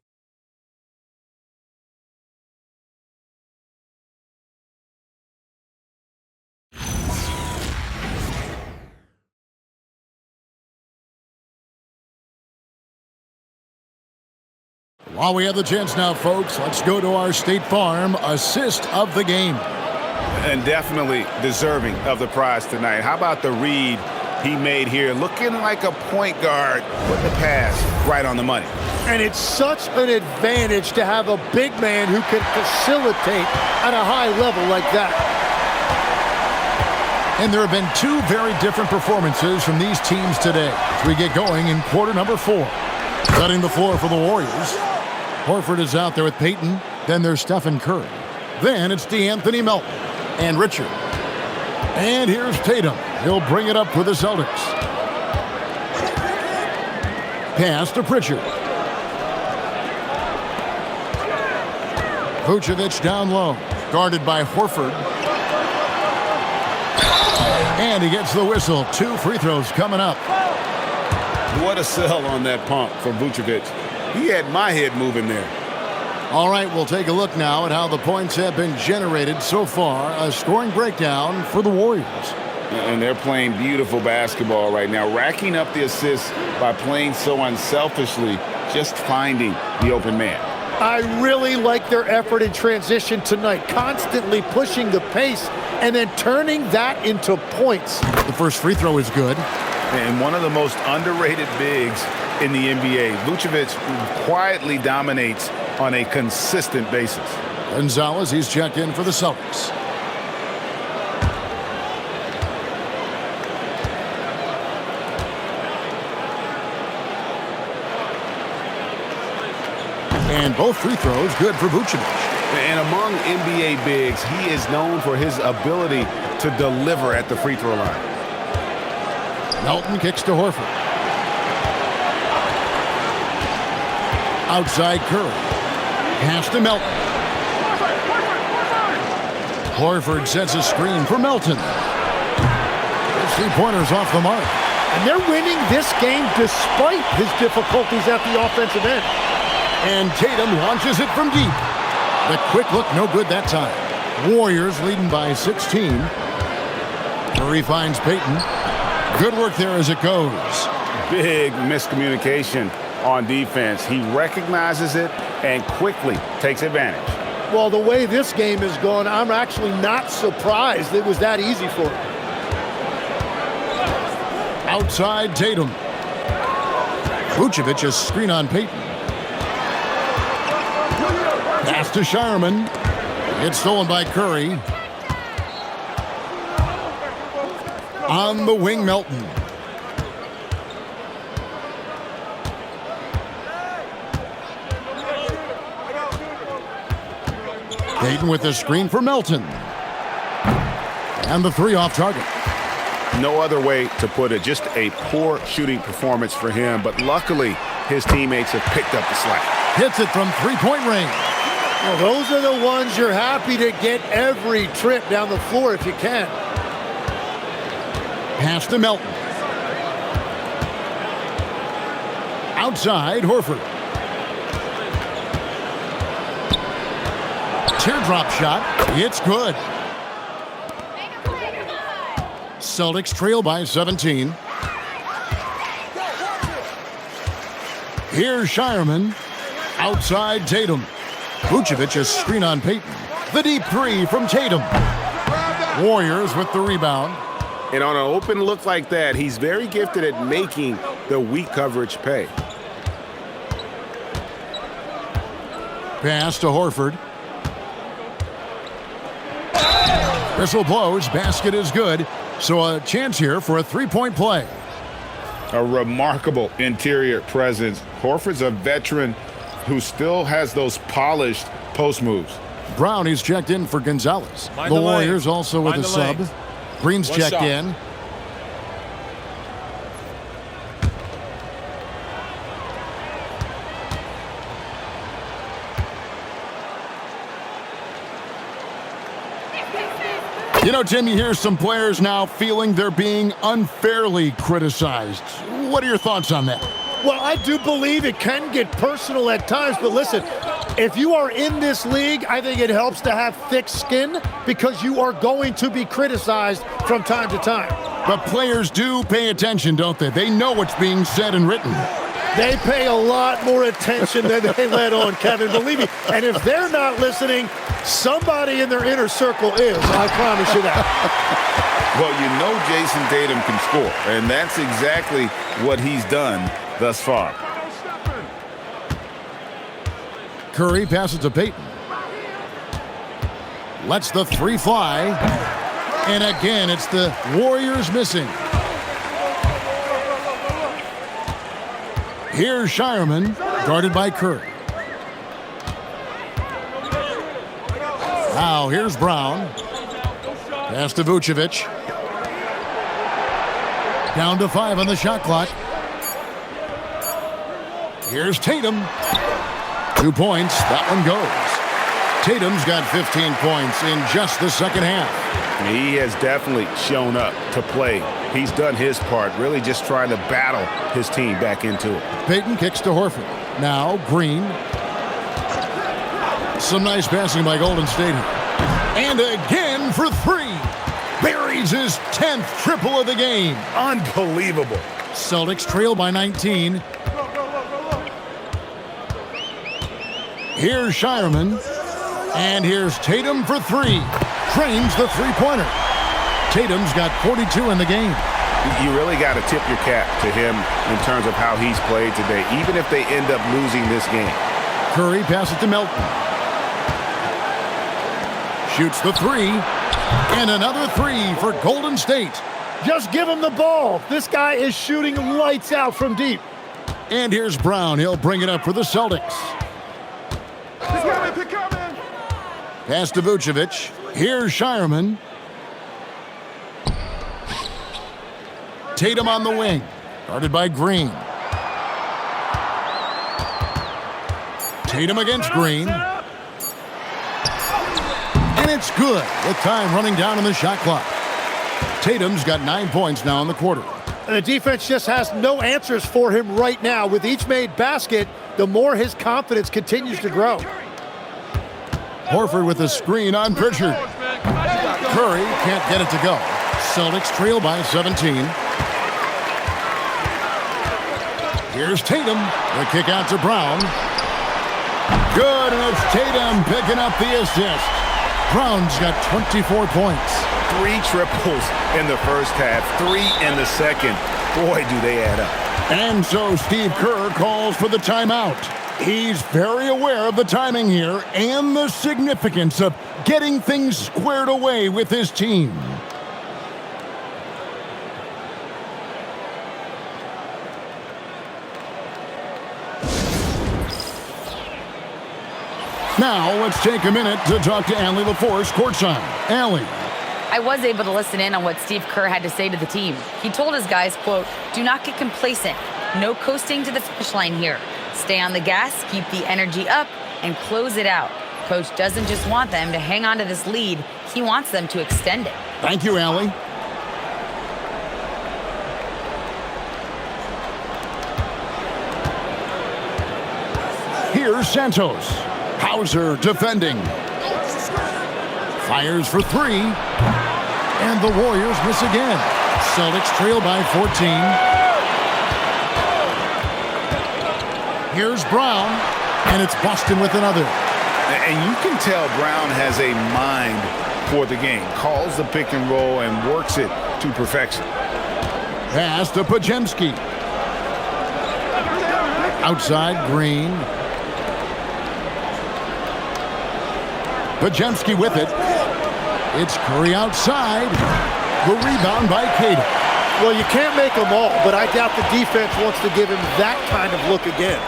While we have the chance now, folks, let's go to our State Farm assist of the game. And definitely deserving of the prize tonight. How about the read he made here, looking like a point guard, put the pass right on the money. And it's such an advantage to have a big man who can facilitate at a high level like that. And there have been two very different performances from these teams today as we get going in quarter number 4. Cutting the floor for the Warriors. Horford is out there with Payton. Then there's Stephen Curry. Then it's DeAnthony Melton and Richard. And here's Tatum. He'll bring it up for the Celtics. Pass to Pritchard. Vucevic down low. Guarded by Horford. And he gets the whistle. 2 free throws coming up. What a sell on that pump for Vucevic. He had my head moving there. All right, we'll take a look now at how the points have been generated so far. A scoring breakdown for the Warriors. And they're playing beautiful basketball right now, racking up the assists by playing so unselfishly, just finding the open man. I really like their effort in transition tonight, constantly pushing the pace and then turning that into points. The first free throw is good. And one of the most underrated bigs in the NBA, Vucevic quietly dominates on a consistent basis. Gonzalez, he's checked in for the Celtics. And both free throws good for Vucevic. And among NBA bigs, he is known for his ability to deliver at the free throw line. Melton kicks to Horford. Outside Curry. Pass to Melton. Horford sets a screen for Melton. His 3-pointers off the mark. And they're winning this game despite his difficulties at the offensive end. And Tatum launches it from deep. The quick look, no good that time. Warriors leading by 16. Curry finds Payton. Good work there as it goes. Big miscommunication on defense. He recognizes it and quickly takes advantage. Well, the way this game is going, I'm actually not surprised it was that easy for him. Outside Tatum. Vucevic, a screen on Payton. Pass to Shireman. It's stolen by Curry. On the wing, Melton. Payton with the screen for Melton. And the 3 off target. No other way to put it. Just a poor shooting performance for him. But luckily, his teammates have picked up the slack. Hits it from 3-point range. Well, those are the ones you're happy to get every trip down the floor if you can. Pass to Melton. Outside, Horford. Teardrop shot. It's good. Celtics trail by 17. Here's Shireman. Outside Tatum. Vucevic, a screen on Payton. The deep 3 from Tatum. Warriors with the rebound. And on an open look like that, he's very gifted at making the weak coverage pay. Pass to Horford. Whistle blows. Basket is good. So a chance here for a 3-point play. A remarkable interior presence. Horford's a veteran who still has those polished post moves. Brown, he's checked in for Gonzalez. Mind The the Warriors lane. also with Mind a the sub. lane. Green's One checked shot. in. You know, Tim, you hear some players now feeling they're being unfairly criticized. What are your thoughts on that? Well, I do believe it can get personal at times, but listen, if you are in this league, I think it helps to have thick skin because you are going to be criticized from time to time. But players do pay attention, don't they? They know what's being said and written. They pay a lot more attention than they let on, Kevin, believe me. And if they're not listening, somebody in their inner circle is. I promise you that. Well, you know Jason Tatum can score, and that's exactly what he's done thus far. Curry passes to Payton. Lets the three fly. And again, it's the Warriors missing. Here's Shireman, guarded by Curry. Now here's Brown. Pass to Vucevic. Down to 5 on the shot clock. Here's Tatum. 2 points. That one goes. Tatum's got 15 points in just the second half. He has definitely shown up to play. He's done his part, really just trying to battle his team back into it. Payton kicks to Horford. Now Green. Some nice passing by Golden State. And again for 3. Buries his 10th triple of the game. Unbelievable. Celtics trail by 19. Here's Shireman. And here's Tatum for 3. Drains the three-pointer. Tatum's got 42 in the game. You really got to tip your cap to him in terms of how he's played today, even if they end up losing this game. Curry passes to Melton. Shoots the 3. And another 3 for Golden State. Just give him the ball. This guy is shooting lights out from deep. And here's Brown. He'll bring it up for the Celtics. Pass to Vucevic. Here's Shireman. Tatum on the wing. Guarded by Green. Tatum against Green. And it's good with time running down on the shot clock. Tatum's got 9 points now in the quarter. And the defense just has no answers for him right now. With each made basket, the more his confidence continues to grow. Horford with a screen on Pritchard. Curry can't get it to go. Celtics trail by 17. Here's Tatum. The kick out to Brown. Good, and it's Tatum picking up the assist. Brown's got 24 points. 3 triples in the first half, 3 in the second. Boy, do they add up. And so Steve Kerr calls for the timeout. He's very aware of the timing here and the significance of getting things squared away with his team. Now let's take a minute to talk to Allie LaForce courtside. Allie. I was able to listen in on what Steve Kerr had to say to the team. He told his guys, quote, "Do not get complacent. No coasting to the finish line here. Stay on the gas, keep the energy up, and close it out. Coach doesn't just want them to hang on to this lead. He wants them to extend it." Thank you, Allie. Here's Santos. Hauser defending. Fires for 3. And the Warriors miss again. Celtics trail by 14. Here's Brown, and it's Boston with another. And you can tell Brown has a mind for the game. Calls the pick and roll and works it to perfection. Pass to Podziemski. Outside, Green. Podziemski with it. It's Curry outside. The rebound by Cater. Well, you can't make them all, but I doubt the defense wants to give him that kind of look again.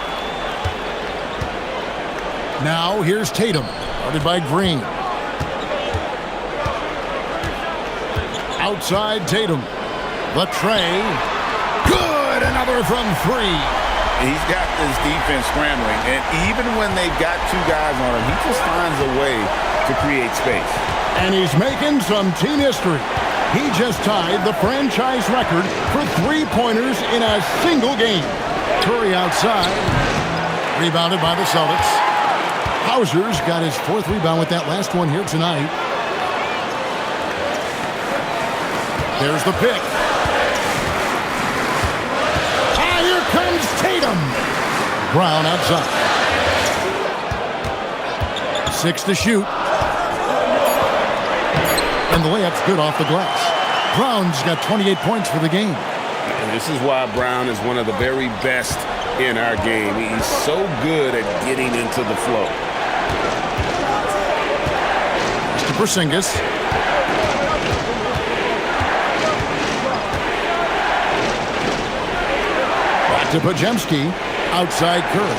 Now here's Tatum, guarded by Green. Outside Tatum. The tray. Good, another from 3. He's got this defense scrambling, and even when they've got 2 guys on him, he just finds a way to create space. And he's making some team history. He just tied the franchise record for 3-pointers in a single game. Curry outside. Rebounded by the Celtics. Hauser's got his 4th rebound with that last one here tonight. There's the pick. Ah, here comes Tatum. Brown outside. 6 to shoot. And the layup's good off the glass. Brown's got 28 points for the game. And this is why Brown is one of the very best in our game. He's so good at getting into the flow. To Porzingis. Back to Podziemski. Outside Curry.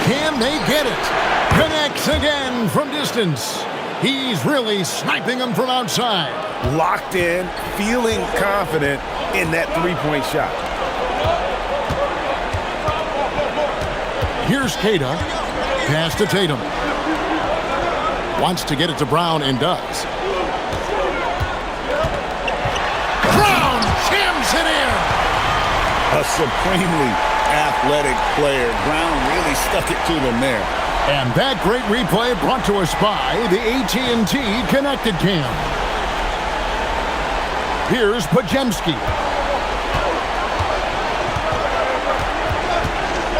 Can they get it? Connects again from distance. He's really sniping them from outside. Locked in, feeling confident in that three-point shot. Here's Kata. Pass to Tatum. Wants to get it to Brown and does. Brown jams it in. A supremely athletic player. Brown really stuck it to them there. And that great replay brought to us by the AT&T Connected Cam. Here's Podziemski.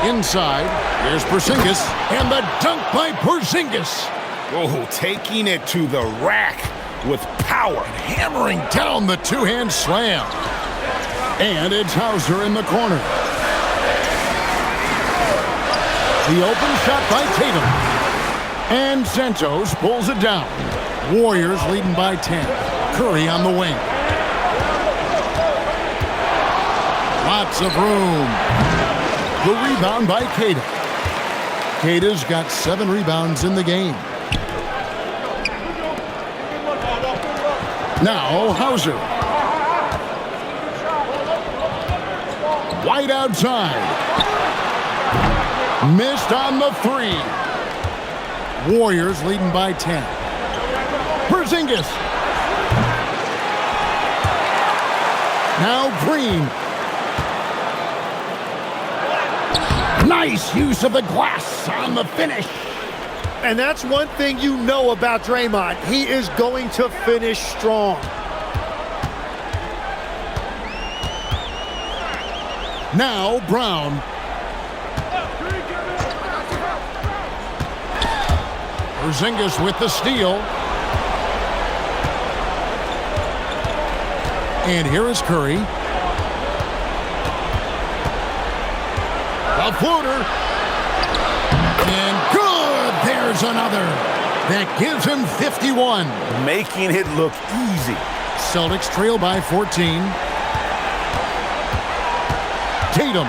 Inside, here's Porzingis, and the dunk by Porzingis. Oh, taking it to the rack with power. Hammering down the two-hand slam. And it's Hauser in the corner. The open shot by Tatum. And Santos pulls it down. Warriors leading by 10. Curry on the wing. Lots of room. The rebound by Kata. Kata's got 7 rebounds in the game. Now Hauser. White outside. Missed on the 3. Warriors leading by 10. Porzingis. Now Green. Nice use of the glass on the finish. And that's one thing you know about Draymond. He is going to finish strong. Now Brown. Porzingis with the steal. And here is Curry. A floater. And good. There's another. That gives him 51. Making it look easy. Celtics trail by 14. Tatum.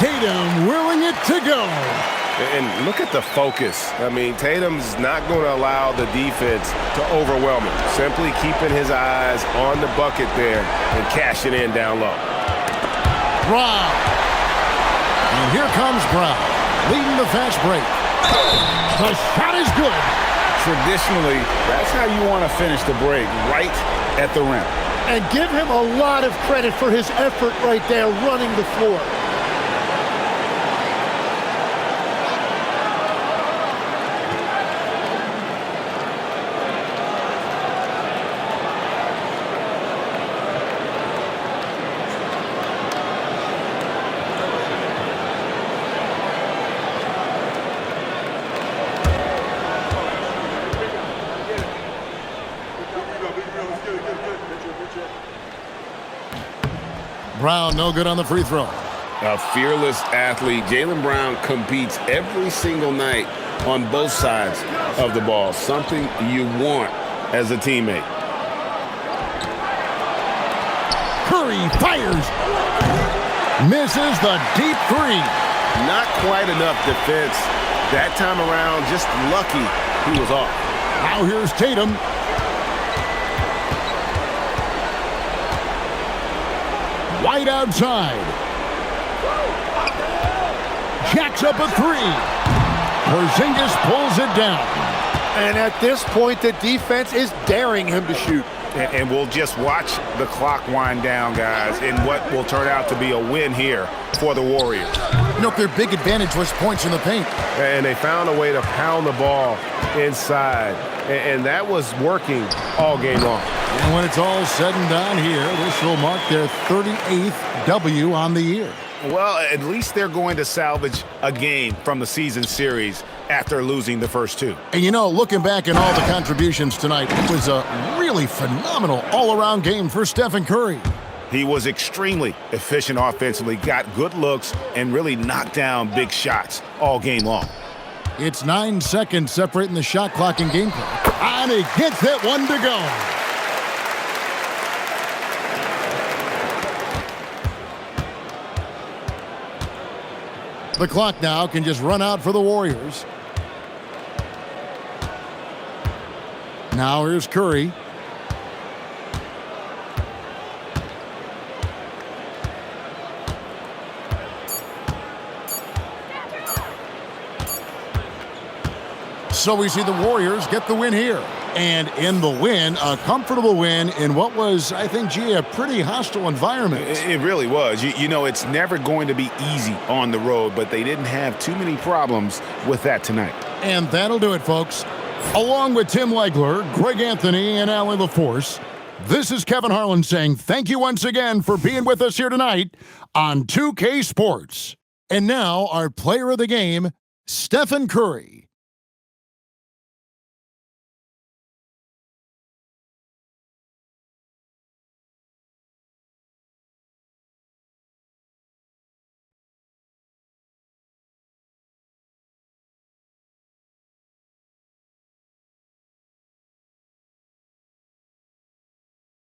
Tatum willing it to go. And look at the focus. I mean, Tatum's not going to allow the defense to overwhelm him. Simply keeping his eyes on the bucket there and cashing in down low. Brown. And here comes Brown, leading the fast break. The shot is good. Traditionally, that's how you want to finish the break, right at the rim. And give him a lot of credit for his effort right there running the floor. Brown, no good on the free throw. A fearless athlete. Jaylen Brown competes every single night on both sides of the ball. Something you want as a teammate. Curry fires. Misses the deep 3. Not quite enough defense. That time around, just lucky he was off. Now here's Tatum. White outside. Jacks up a 3. Porzingis pulls it down. And at this point, the defense is daring him to shoot. And we'll just watch the clock wind down, guys, in what will turn out to be a win here for the Warriors. You know, their big advantage was points in the paint. And they found a way to pound the ball inside. And that was working all game long. And when it's all said and done here, this will mark their 38th W on the year. Well, at least they're going to salvage a game from the season series after losing the first two. And looking back at all the contributions tonight, it was a really phenomenal all-around game for Stephen Curry. He was extremely efficient offensively, got good looks, and really knocked down big shots all game long. It's 9 seconds separating the shot clock and game clock. And he gets that one to go. The clock now can just run out for the Warriors. Now here's Curry. So we see the Warriors get the win here. And in the win, a comfortable win in what was, I think, a pretty hostile environment. It really was. It's never going to be easy on the road, but they didn't have too many problems with that tonight. And that'll do it, folks. Along with Tim Legler, Greg Anthony, and Allie LaForce, this is Kevin Harlan saying thank you once again for being with us here tonight on 2K Sports. And now our player of the game, Stephen Curry.